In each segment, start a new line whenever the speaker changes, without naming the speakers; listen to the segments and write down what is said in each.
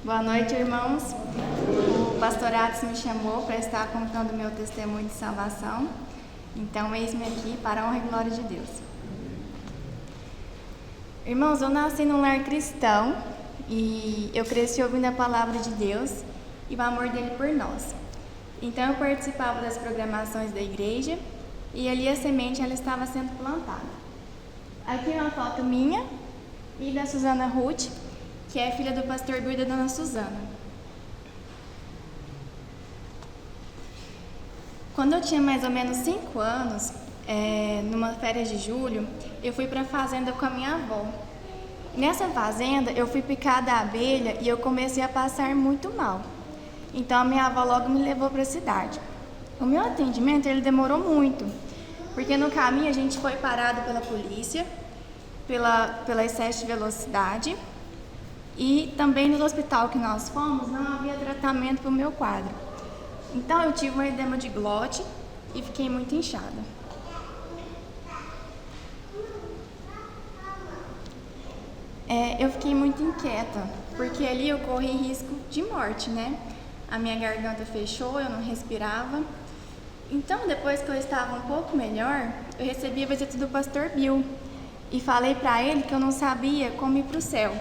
Boa noite, irmãos. O pastorado me chamou para estar contando meu testemunho de salvação. Então, eis-me aqui para a honra e glória de Deus. Irmãos, eu nasci num lar cristão e eu cresci ouvindo a palavra de Deus e o amor dele por nós. Então, eu participava das programações da igreja e ali a semente ela estava sendo plantada. Aqui é uma foto minha e da Susana Ruth, que é filha do pastor Bill e da dona Susana. Quando eu tinha mais ou menos 5 anos, numa férias de julho, eu fui para a fazenda com a minha avó. Nessa fazenda, eu fui picada a abelha e eu comecei a passar muito mal. Então, a minha avó logo me levou para a cidade. O meu atendimento ele demorou muito, porque no caminho a gente foi parado pela polícia, pela excesso de velocidade, e também no hospital que nós fomos não havia tratamento para o meu quadro. Então eu tive um edema de glote e fiquei muito inchada. Eu fiquei muito inquieta, porque ali eu corri risco de morte, né? A minha garganta fechou, eu não respirava. Então, depois que eu estava um pouco melhor, eu recebi a visita do pastor Bill e falei para ele que eu não sabia como ir para o céu.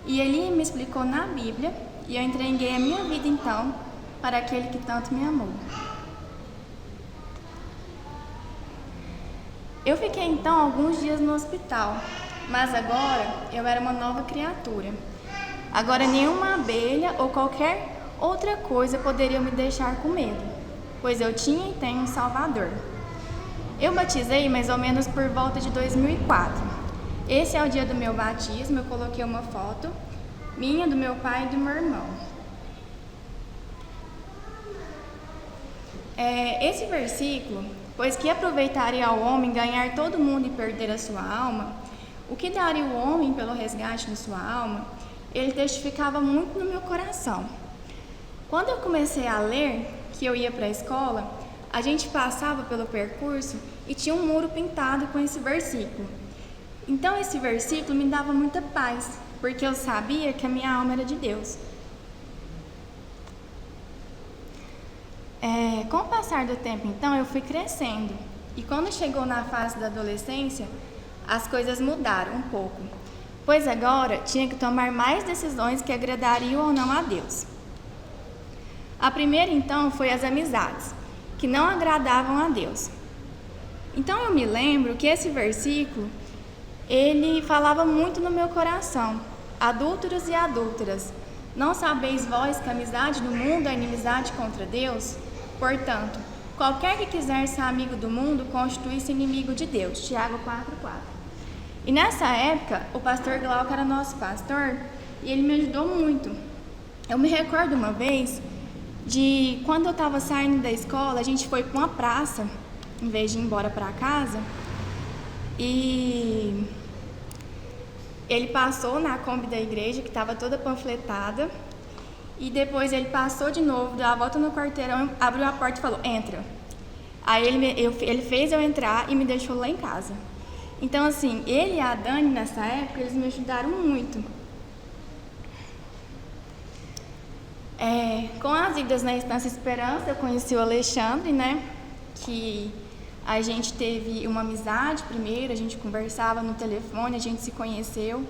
E ele me explicou na Bíblia e eu entreguei a minha vida então para aquele que tanto me amou. Eu fiquei então alguns dias no hospital, mas agora eu era uma nova criatura. Agora nenhuma abelha ou qualquer outra coisa poderia me deixar com medo, pois eu tinha e tenho um Salvador. Eu batizei mais ou menos por volta de 2004. Esse é o dia do meu batismo, eu coloquei uma foto minha, do meu pai e do meu irmão. Esse versículo, pois que aproveitaria ao homem ganhar todo mundo e perder a sua alma, o que daria o homem pelo resgate de sua alma, ele testificava muito no meu coração. Quando eu comecei a ler, que eu ia para a escola, a gente passava pelo percurso e tinha um muro pintado com esse versículo. Então esse versículo me dava muita paz, porque eu sabia que a minha alma era de Deus. Com o passar do tempo, então, eu fui crescendo. E quando chegou na fase da adolescência, as coisas mudaram um pouco. Pois agora tinha que tomar mais decisões que agradariam ou não a Deus. A primeira, então, foi as amizades, que não agradavam a Deus. Então eu me lembro que esse versículo ele falava muito no meu coração. Adúlteros e adúlteras, não sabeis vós que a amizade do mundo é inimizade contra Deus? Portanto, qualquer que quiser ser amigo do mundo, constitui-se inimigo de Deus. Tiago 4:4. E nessa época, o pastor Glauco era nosso pastor e ele me ajudou muito. Eu me recordo uma vez de quando eu estava saindo da escola, a gente foi para uma praça, em vez de ir embora para casa, e ele passou na Kombi da igreja, que estava toda panfletada, e depois ele passou de novo, deu a volta no quarteirão, abriu a porta e falou, entra. Aí ele fez eu entrar e me deixou lá em casa. Então assim, ele e a Dani nessa época, eles me ajudaram muito. Com as idas na Estância Esperança, eu conheci o Alexandre, né, que a gente teve uma amizade primeiro, a gente conversava no telefone, a gente se conheceu.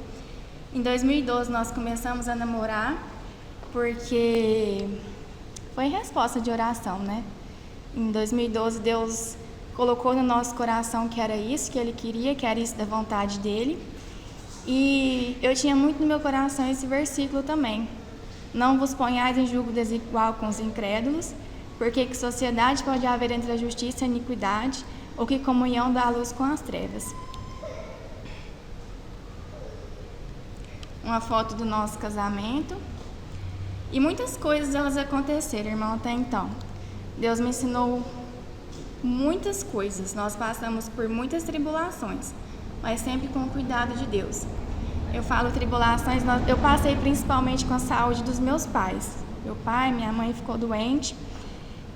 Em 2012 nós começamos a namorar, porque foi resposta de oração, né? Em 2012 Deus colocou no nosso coração que era isso que Ele queria, que era isso da vontade dEle. E eu tinha muito no meu coração esse versículo também. Não vos ponhais em julgo desigual com os incrédulos, porque que sociedade pode haver entre a justiça e a iniquidade, ou que comunhão dá a luz com as trevas. Uma foto do nosso casamento. E muitas coisas elas aconteceram, irmão, até então. Deus me ensinou muitas coisas. Nós passamos por muitas tribulações, mas sempre com o cuidado de Deus. Eu falo tribulações, eu passei principalmente com a saúde dos meus pais. Meu pai, minha mãe ficou doente.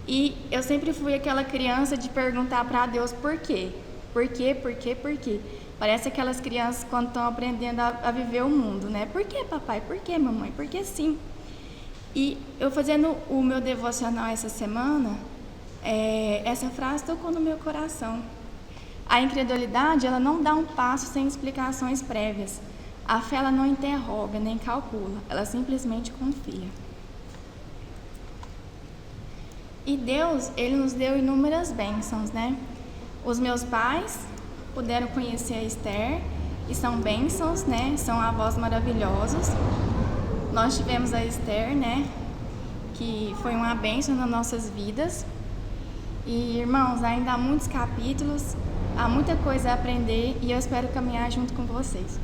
E eu sempre fui aquela criança de perguntar para Deus por quê? Por quê? Por quê? Por quê? Parece aquelas crianças quando estão aprendendo a viver o mundo, né? Por que, papai? Por que, mamãe? Por que sim? E eu fazendo o meu devocional essa semana, essa frase tocou no meu coração. A incredulidade, ela não dá um passo sem explicações prévias. A fé, ela não interroga nem calcula, ela simplesmente confia. E Deus, Ele nos deu inúmeras bênçãos, né? Os meus pais puderam conhecer a Esther e são bênçãos, né? São avós maravilhosos. Nós tivemos a Esther, né? Que foi uma bênção nas nossas vidas. E, irmãos, ainda há muitos capítulos, há muita coisa a aprender e eu espero caminhar junto com vocês.